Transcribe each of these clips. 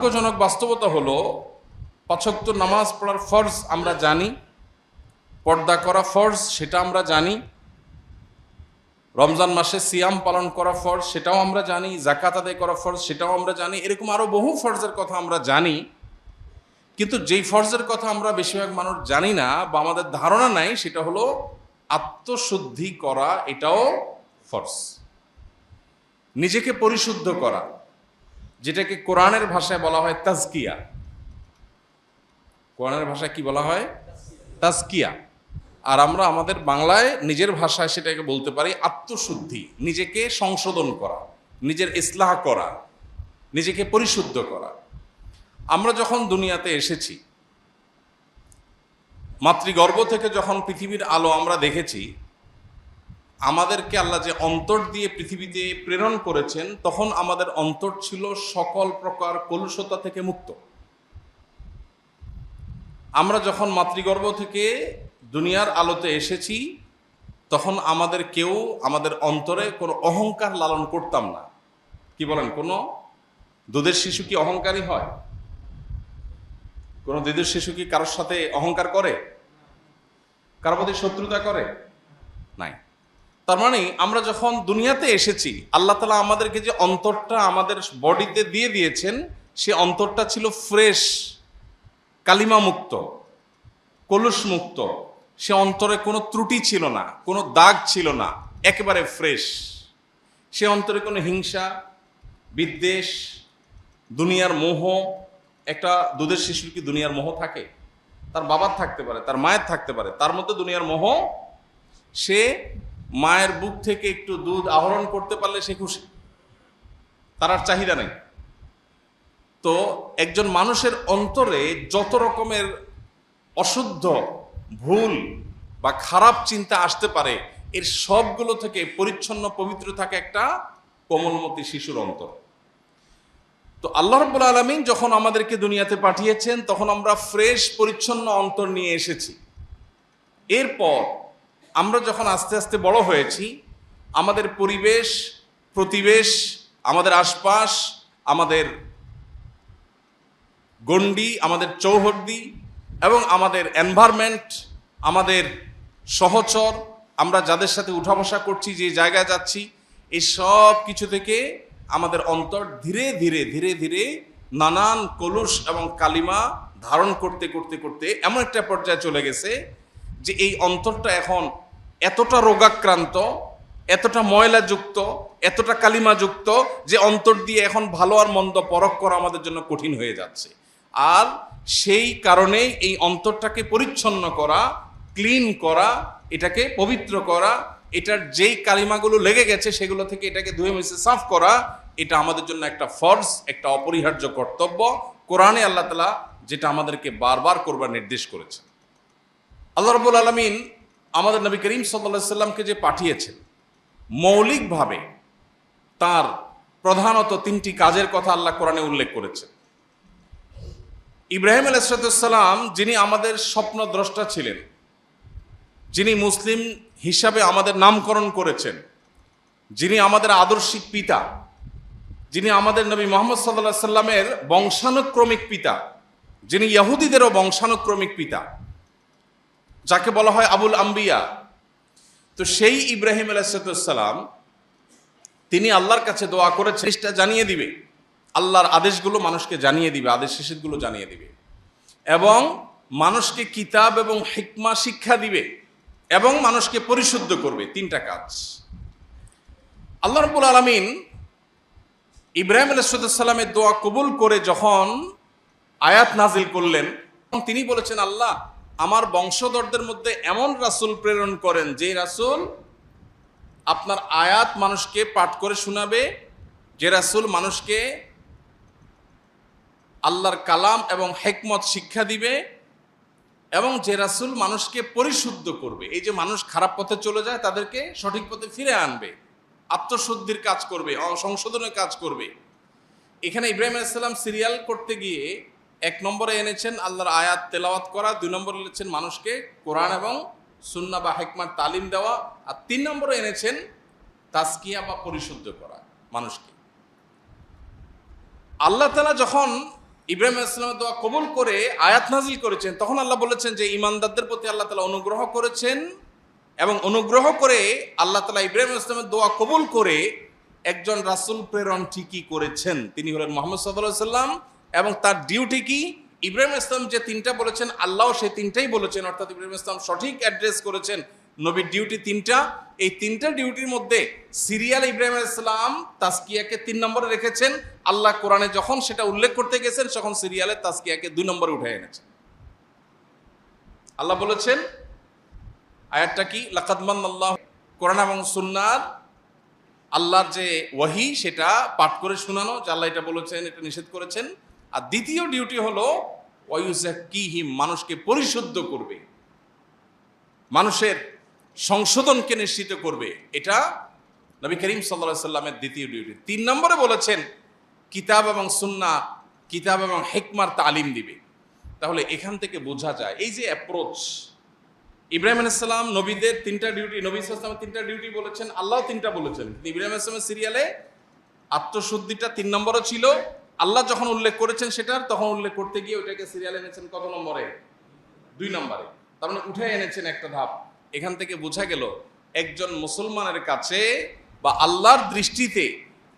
দুঃখজনক বাস্তবতা হলো, পাঁচ ওয়াক্ত নামাজ পড়ার ফরজ আমরা জানি, পর্দা করা ফরজ সেটা আমরা জানি, রমজান মাসে সিয়াম পালন করা ফরজ সেটাও আমরা জানি, যাকাত আদায় করা ফরজ সেটাও আমরা জানি, এরকম আরো বহু ফরজের কথা আমরা জানি। কিন্তু যেই ফরজের কথা আমরা বেশিরভাগ মানুষ জানি না বা আমাদের ধারণা নাই, সেটা হলো আত্মশুদ্ধি করা। এটাও ফরজ। নিজেকে পরিশুদ্ধ করা, যেটাকে কোরআনের ভাষায় বলা হয় তাজকিয়া। কোরআনের ভাষায় কি বলা হয়? তাজকিয়া। আর আমরা আমাদের বাংলায় নিজের ভাষায় সেটাকে বলতে পারি আত্মশুদ্ধি। নিজেকে সংশোধন করা, নিজের ইসলাহ করা, নিজেকে পরিশুদ্ধ করা। আমরা যখন দুনিয়াতে এসেছি, মাতৃগর্ভ থেকে যখন পৃথিবীর আলো আমরা দেখেছি, আমাদেরকে আল্লাহ যে অন্তর দিয়ে পৃথিবীতে প্রেরণ করেছেন, তখন আমাদের অন্তর ছিল সকল প্রকার কলুষতা থেকে মুক্ত। আমরা যখন মাতৃগর্ভ থেকে দুনিয়ার আলোতে এসেছি, তখন আমাদের অন্তরে কোনো অহংকার লালন করতাম না। কি বলেন? কোনো দুধের শিশু কি অহংকারী হয়? কোনো দুধের শিশু কি কারোর সাথে অহংকার করে? কারোর প্রতি শত্রুতা করে? নাই। তার মানে আমরা যখন দুনিয়াতে এসেছি, আল্লাহ তাআলা আমাদেরকে যে অন্তরটা আমাদের বডিতে দিয়ে দিয়েছেন, সে অন্তরটা ছিল ফ্রেশ, কালিমা মুক্ত, কলুষ মুক্ত। সে অন্তরে কোনো ত্রুটি ছিল না, কোনো দাগ ছিল না, একেবারে ফ্রেশ। সে অন্তরে কোনো হিংসা, বিদ্বেষ, দুনিয়ার মোহ। একটা দুধের শিশুর কি দুনিয়ার মোহ থাকে? তার বাবার থাকতে পারে, তার মায়ের থাকতে পারে, তার মধ্যে দুনিয়ার মোহ। সে মায়ের বুক থেকে একটু দুধ আহরণ করতে পারলে সে খুশি, তার আর চাহিদা নেই। তো একজন মানুষের অন্তরে যত রকমের অশুদ্ধ, ভুল বা খারাপ চিন্তা আসতে পারে, এর সবগুলো থেকে পরিচ্ছন্ন, পবিত্র থাকে একটা কোমলমতি শিশুর অন্তর। তো আল্লাহ রাব্বুল আলামিন যখন আমাদেরকে দুনিয়াতে পাঠিয়েছেন, তখন আমরা ফ্রেশ, পরিচ্ছন্ন অন্তর নিয়ে এসেছি। এরপর আমরা যখন আস্তে আস্তে বড় হয়েছি, আমাদের পরিবেশ, প্রতিবেশ, আমাদের আশপাশ, আমাদের গণ্ডি, আমাদের চৌহদ্দি এবং আমাদের এনভায়রনমেন্ট, আমাদের সহচর, আমরা যাদের সাথে উঠা বসা করছি, যে জায়গায় যাচ্ছি, এই সব কিছু থেকে আমাদের অন্তর ধীরে ধীরে ধীরে ধীরে নানান কলুষ এবং কালিমা ধারণ করতে করতে করতে এমন একটা পর্যায়ে চলে গেছে যে এই অন্তরটা এখন এতটা রোগাক্রান্ত, এতটা ময়লাযুক্ত, এতটা কালিমাযুক্ত, যে অন্তর দিয়ে এখন ভালো আর মন্দ পরখ করা আমাদের জন্য কঠিন হয়ে যাচ্ছে। আর সেই কারণে এই অন্তরটাকে পরিচ্ছন্ন করা, ক্লিন করা, এটাকে পবিত্র করা, এটার যেই কালিমাগুলো লেগে গেছে সেগুলো থেকে এটাকে ধুয়ে মুছে সাফ করা, এটা আমাদের জন্য একটা ফরজ, একটা অপরিহার্য কর্তব্য। কোরআনে আল্লাহ তাআলা যেটা আমাদেরকে বারবার করবার নির্দেশ করেছেন। আল্লাহ রাব্বুল আলামিন আমাদের নবী করিম সাল্লাল্লাহু আলাইহি সাল্লামকে যে পাঠিয়েছেন, মৌলিকভাবে তার প্রধানত তিনটি কাজের কথা আল্লাহ কোরআনে উল্লেখ করেছেন। ইব্রাহিম আলাইহিস সালাম, যিনি আমাদের স্বপ্নদ্রষ্টা ছিলেন, যিনি মুসলিম হিসাবে আমাদের নামকরণ করেছেন, যিনি আমাদের আদর্শিক পিতা, যিনি আমাদের নবী মুহাম্মদ সাল্লাল্লাহু আলাইহি সাল্লামের বংশানুক্রমিক পিতা, যিনি ইহুদিদেরও বংশানুক্রমিক পিতা, যাকে বলা হয় আবুল আম্বিয়া। তো সেই ইব্রাহিম আলাইহিস সালাম, তিনি আল্লাহর কাছে দোয়া করেছেন, জিনিসটা জানিয়ে দিবে, আল্লাহর আদেশগুলো মানুষকে জানিয়ে দিবে, আদেশ নিষেধগুলো জানিয়ে দিবে, এবং মানুষকে কিতাব এবং হিকমা শিক্ষা দিবে, এবং মানুষকে পরিশুদ্ধ করবে। তিনটা কাজ। আল্লাহ রাব্বুল আলামিন ইব্রাহিম আলাইহিস সালামের দোয়া কবুল করে যখন আয়াত নাজিল করলেন, তিনি বলেছেন, আল্লাহ আমার বংশধরদের মধ্যে এমন রাসূল প্রেরণ করেন, যে রাসূল আপনার আয়াত মানুষকে পাঠ করে শোনাবে, যে রাসূল মানুষকে আল্লাহর কালাম এবং হিকমত শিক্ষা দিবে, এবং যে রাসূল মানুষকে পরিশুদ্ধ করবে। এই যে মানুষ খারাপ পথে চলে যায়, তাদেরকে সঠিক পথে ফিরে আনবে, আত্মশুদ্ধির কাজ করবে, সংশোধনের কাজ করবে। এখানে ইব্রাহিম আলাইহিস সালাম সিরিয়াল করতে গিয়ে 1 নম্বরে এনেছেন আল্লাহর আয়াত তেলাওয়াত করা, 2 নম্বরে এনেছেন মানুষকে কোরআন এবং সুন্নাহ বা হিকমার তালিম দেওয়া, আর 3 নম্বরে এনেছেন তাজকিয়া বা পরিশুদ্ধ করা মানুষকে। আল্লাহ তাআলা যখন ইব্রাহিম আলাইহিস সালামের দোয়া কবুল করে আয়াত নাজিল করেছেন, তখন আল্লাহ বলেছেন যে ঈমানদারদের প্রতি আল্লাহ তাআলা অনুগ্রহ করেছেন, এবং অনুগ্রহ করে আল্লাহ তাআলা ইব্রাহিম আলাইহিস সালামের দোয়া কবুল করে একজন রাসূল প্রেরণ ঠিকই করেছেন। তিনি হলেন মুহাম্মদ সাল্লাল্লাহু আলাইহি সাল্লাম। এবং তার ডিউটি কি? ইব্রাহিম আলাইহিস সালাম যে তিনটা বলেছেন, আল্লাহও সেই তিনটাই বলেছেন, অর্থাৎ ইব্রাহিম আলাইহিস সালাম সঠিক অ্যাড্রেস করেছেন। নবীর ডিউটি তিনটা, এই তিনটা ডিউটির মধ্যে সিরিয়াল ইব্রাহিম আলাইহিস সালাম তাজকিয়াকে 3 নম্বরে রেখেছেন। আল্লাহ কোরআনে যখন সেটা উল্লেখ করতে গেছেন তখন সিরিয়ালে তাজকিয়াকে 2 নম্বরে উঠে এনেছেন। আল্লাহ বলেছেন, আয়াতটা কি? লাকাদ মান্নাল্লাহু, কোরআন এবং সুন্নাত আল্লাহর যে ওয়াহি সেটা পাঠ করে শোনানো, যে আল্লাহ এটা বলেছেন, এটা নিষেধ করেছেন। আর দ্বিতীয় ডিউটি হলো ওয়ায়ুযাক্কিহিম, মানুষকে পরিশুদ্ধ করবে, মানুষের সংশোধনকে নিশ্চিত করবে। এটা নবী করিম সাল্লাল্লাহু আলাইহি সাল্লামের দ্বিতীয় ডিউটি। 3 নম্বরে বলেছেন কিতাব এবং সুন্নাহ, কিতাব এবং হিকমার তালিম দিবে। তাহলে এখান থেকে বোঝা যায় এই যে অ্যাপ্রোচ, ইব্রাহিম আলাইহিস সালাম নবীদের 3টা ডিউটি, নবী সাল্লাল্লাহু আলাইহি ওয়াসাল্লাম 3টা ডিউটি বলেছেন, আল্লাহ 3টা বলেছেন। ইব্রাহিম আলাইহিস সালামের সিরিয়ালে আত্মশুদ্ধিটা 3 নম্বরে ছিল, আল্লাহ যখন উল্লেখ করেছেন সেটার, তখন উল্লেখ করতে গিয়ে ওইটাকে সিরিয়ালে এনেছেন কত নম্বরে? 2 নম্বরে। তার মানে উঠে এনেছেন একটা ধাপ। এখান থেকে বোঝা গেল একজন মুসলমানের কাছে বা আল্লাহর দৃষ্টিতে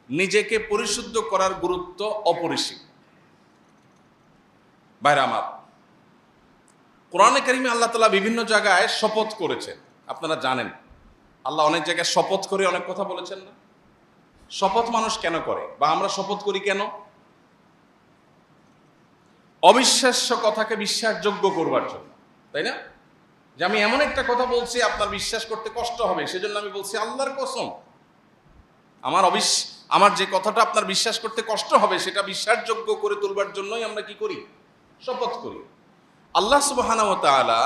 নিজেকে পরিশুদ্ধ করার গুরুত্ব অপরিসীম। ভাইরা আমার, কোরআনে কারিমে আল্লাহ তাআলা বিভিন্ন জায়গায় শপথ করেছেন, আপনারা জানেন। আল্লাহ অনেক জায়গায় শপথ করে অনেক কথা বলেছেন না? শপথ মানুষ কেন করে, বা আমরা শপথ করি কেন? অবিশ্বাস্য কথাকে বিশ্বাসযোগ্য করবার জন্য, তাই না? যে আমি এমন একটা কথা বলছি আপনার বিশ্বাস করতে কষ্ট হবে, সেজন্য আমি বলছি আল্লাহর কসম। আমার যে কথাটা আপনার বিশ্বাস করতে কষ্ট হবে সেটা বিশ্বাসযোগ্য করে তুলবার জন্যই আমরা কি করি? শপথ করি। আল্লাহ সুবহানাহু ওয়া তাআলা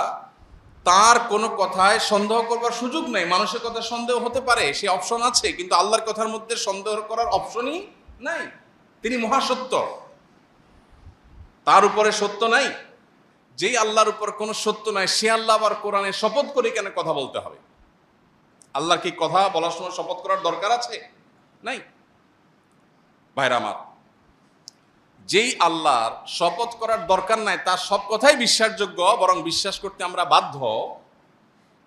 তার কোনো কথায় সন্দেহ করবার সুযোগ নেই। মানুষের কথা সন্দেহ হতে পারে, সে অপশন আছে, কিন্তু আল্লাহর কথার মধ্যে সন্দেহ করার অপশনই নাই। তিনি মহাসত্য, তার উপরে সত্য নাই। যেই আল্লাহর উপর কোনো সত্য নাই, সে আল্লাহ আবার কোরআনে শপথ করে কেন কথা বলতে হবে? আল্লাহর কি কথা বলার সময় শপথ করার দরকার আছে? নাই। ভাইরা আমার, যেই আল্লাহর শপথ করার দরকার নাই, তার সব কথাই বিশ্বাসযোগ্য, বরং বিশ্বাস করতে আমরা বাধ্য,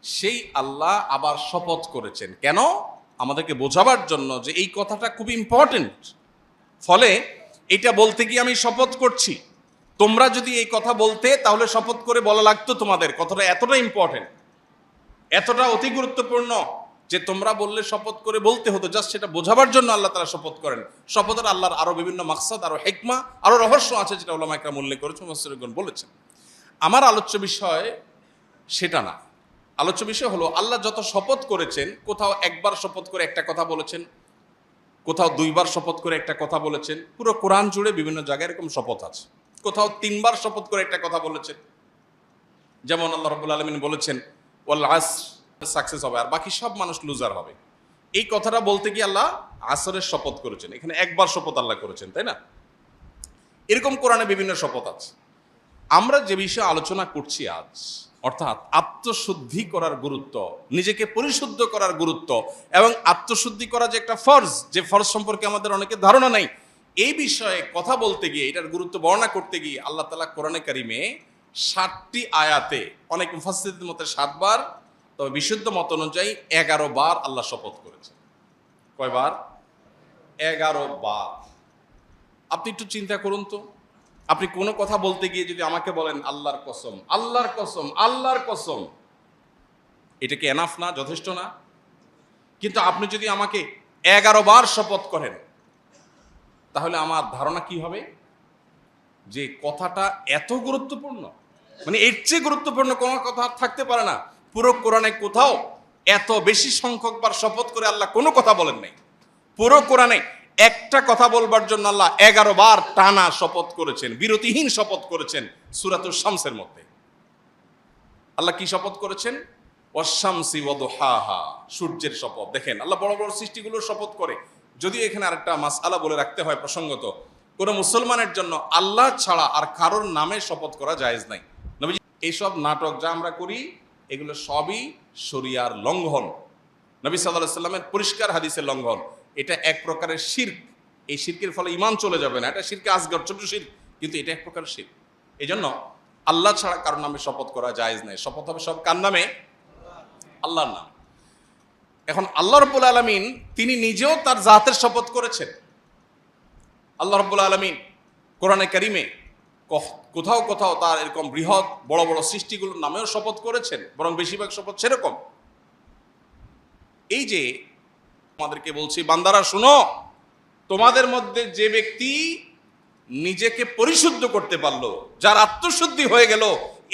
সেই আল্লাহ আবার শপথ করেছেন কেন? আমাদেরকে বোঝাবার জন্য যে এই কথাটা খুব ইম্পর্টেন্ট। ফলে এটা বলতে গিয়ে আমি শপথ করছি, তোমরা যদি এই কথা বলতে তাহলে শপথ করে বলা লাগতো তোমাদের। কথাটা এতটা ইম্পর্টেন্ট, এতটা অতি গুরুত্বপূর্ণ যে তোমরা বললে শপথ করে বলতে হতো। জাস্ট সেটা বোঝাবার জন্য আল্লাহ তাআলা শপথ করেন। শপথের আল্লাহর আরো বিভিন্ন মাকসাদ, আরো হিকমা, আরো রহস্য আছে, যেটা উলামা ইকরাম উল্লেখ করেছেন, মুফাসসিরগণ বলেছেন। আমার আলোচ্য বিষয় সেটা না। আলোচ্য বিষয় হলো আল্লাহ যত শপথ করেছেন, কোথাও একবার শপথ করে একটা কথা বলেছেন, কোথাও 2বার শপথ করে একটা কথা বলেছেন। পুরো কোরআন জুড়ে বিভিন্ন জায়গায় এরকম শপথ আছে। কোথাও 3বার শপথ করে একটা কথা বলেছেন, যেমন আল্লাহ রাব্বুল আলামিন বলেছেন ওয়াল আসর, সাকসেস হবে, আর বাকি সব মানুষ লুজার হবে। এই কথাটা বলতে গিয়ে আল্লাহ আসরের শপথ করেছেন। এখানে একবার শপথ আল্লাহ করেছেন, তাই না? এরকম কোরআনে বিভিন্ন শপথ আছে। আমরা যে বিষয়ে আলোচনা করছি আজ, অর্থাৎ আত্মশুদ্ধি করার গুরুত্ব, নিজেকে পরিশুদ্ধ করার গুরুত্ব, এবং আত্মশুদ্ধি করা যে একটা ফরজ, যে ফরজ সম্পর্কে আমাদের অনেকের ধারণা নাই, এই বিষয়ে কথা বলতে গিয়ে, এটার গুরুত্ব বর্ণনা করতে গিয়ে আল্লাহ তাআলা কোরআনে কারিমে 7টি আয়াতে, অনেক মুফাসসিরদের মতে 7 বার, তবে বিশুদ্ধ মত অনুযায়ী 11 বার আল্লাহ শপথ করেছেন। কয়বার? 11 বার। আপনি একটু চিন্তা করুন তো, আপনি কোনো কথা বলতে গিয়ে যদি আমাকে বলেন আল্লাহর কসম, আল্লাহর কসম, আল্লাহর কসম, এটা কি এনাফ না? যথেষ্ট না? কিন্তু আপনি যদি আমাকে 11 বার শপথ করেন, তাহলে আমার ধারণা কি হবে? যে কথাটা এত গুরুত্বপূর্ণ, মানে এর চেয়ে গুরুত্বপূর্ণ কোনো কথা থাকতে পারে না। পুরো কোরআনে কোথাও এত বেশি সংখ্যক বার শপথ করে আল্লাহ কোনো কথা বলেন নাই। পুরো কোরআনে একটা কথা বলবার জন্য আল্লাহ 11 বার টানা শপথ করেছেন, বিরতিহীন শপথ করেছেন। সূরাতুশ শামসের মধ্যে আল্লাহ কি শপথ করেছেন? ওয়াশ-শামসি ওয়া দুহাহা, সূর্যের শপথ। দেখেন আল্লাহ বড় বড় সৃষ্টিগুলোর শপথ করে। যদিও এখানে আরেকটা মাসআলা বলে রাখতে হয় প্রসঙ্গত, কোনো মুসলমানের জন্য আল্লাহ ছাড়া আর কারোর নামে শপথ করা জায়েজ নাই। নবীজি, এইসব নাটক যা আমরা করি এগুলো সবই শরিয়ার লঙ্ঘন, নবী সাল্লাল্লাহু আলাইহি সাল্লামের পরিষ্কার হাদিসের লঙ্ঘন। এটা এক প্রকারের শিরক। এই শিরকের ফলে ঈমান চলে যাবে না, এটা শিরকে আসগর, ছোট শিরক। কিন্তু এটা এক প্রকার শিরক। এই জন্য আল্লাহ ছাড়া কারোর নামে শপথ করা জায়েজ নাই। শপথ হবে সব কার নামে? আল্লাহর নাম। এখন আল্লাহ রাব্বুল আলামিন তিনি নিজেও তার জাতের শপথ করেছেন। আল্লাহ রাব্বুল আলামিন কোরআনে কারিমে কোথাও কোথাও তার এরকম বৃহৎ বড় বড় সৃষ্টিগুলোর নামেও শপথ করেছেন, বরং বেশিরভাগ শপথ সেরকম। এই যে আমাদেরকে বলছি, বান্দারা শুনো, তোমাদের মধ্যে যে ব্যক্তি নিজেকে পরিশুদ্ধ করতে পারলো, যার আত্মশুদ্ধি হয়ে গেল,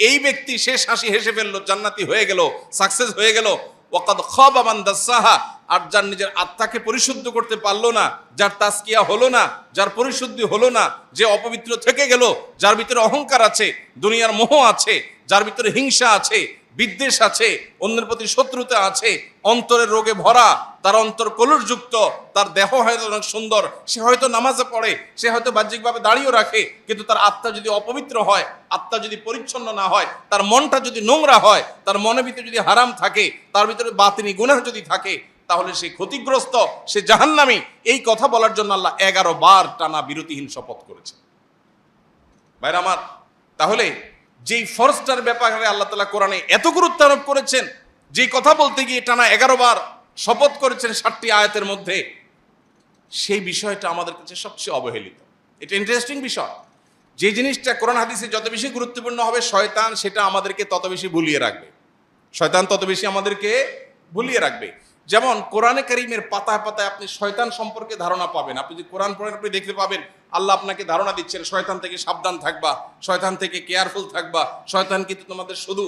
এই ব্যক্তি শেষ হাসি হেসে ফেললো, জান্নাতি হয়ে গেল, সাকসেস হয়ে গেল। ওয়াকাদ খাবা মান দাসাহা, আর যার নিজের আত্মাকে পরিশুদ্ধ করতে পারলো না, যার তাজকিয়া হলো না, যার পরিশুদ্ধি হলো না, যে অপবিত্র থেকে গেল, যার ভিতরে অহংকার আছে, দুনিয়ার মোহ আছে, যার ভিতরে হিংসা আছে, বিদ্বেষ আছে, অন্যের প্রতি শত্রুতা আছে, অন্তরের রোগে ভরা, তার অন্তর কলুষযুক্ত, তার দেহ হয়তো অনেক সুন্দর, সে হয়তো নামাজে পড়ে, সে হয়তো বাহ্যিকভাবে দাঁড়িয়েও রাখে, কিন্তু তার আত্মা যদি অপবিত্র হয়, আত্মা যদি পরিচ্ছন্ন না হয়, তার মনটা যদি নোংরা হয়, তার মনের ভিতরে যদি হারাম থাকে, তার ভিতরে বাতিনি গুনাহ যদি থাকে, তাহলে সে ক্ষতিগ্রস্ত, সে জাহান্নামী। এই কথা বলার জন্য আল্লাহ 11 বার টানা বিরতিহীন শপথ করেছে। ভাইরা আমার, তাহলে যেই ফরজটার ব্যাপারে আল্লাহ তাআলা কোরআনে এত গুরুত্ব আরোপ করেছেন, যে কথা বলতে গিয়ে টানা 11 বার শপথ করেছেন 7টি আয়াতের মধ্যে, সেই বিষয়টা আমাদের কাছে সবচেয়ে অবহেলিত। এটা ইন্টারেস্টিং বিষয়। যে জিনিসটা কোরআন হাদিসে যত বেশি গুরুত্বপূর্ণ হবে, শয়তান সেটা আমাদেরকে তত বেশি ভুলিয়ে রাখবে। শয়তান তত বেশি আমাদেরকে ভুলিয়ে রাখবে। যেমন কোরআনে কারীমের পাতায় পাতায় আপনি শয়তান সম্পর্কে ধারণা পাবেন। আপনি যদি কোরআন পড়েন, আপনি দেখতে পাবেন আল্লাহ আপনাকে ধারণা দিচ্ছেন, শয়তান থেকে সাবধান থাকবা, শয়তান থেকে কেয়ারফুল থাকবা, শয়তান কিন্তু তোমাদের শুধু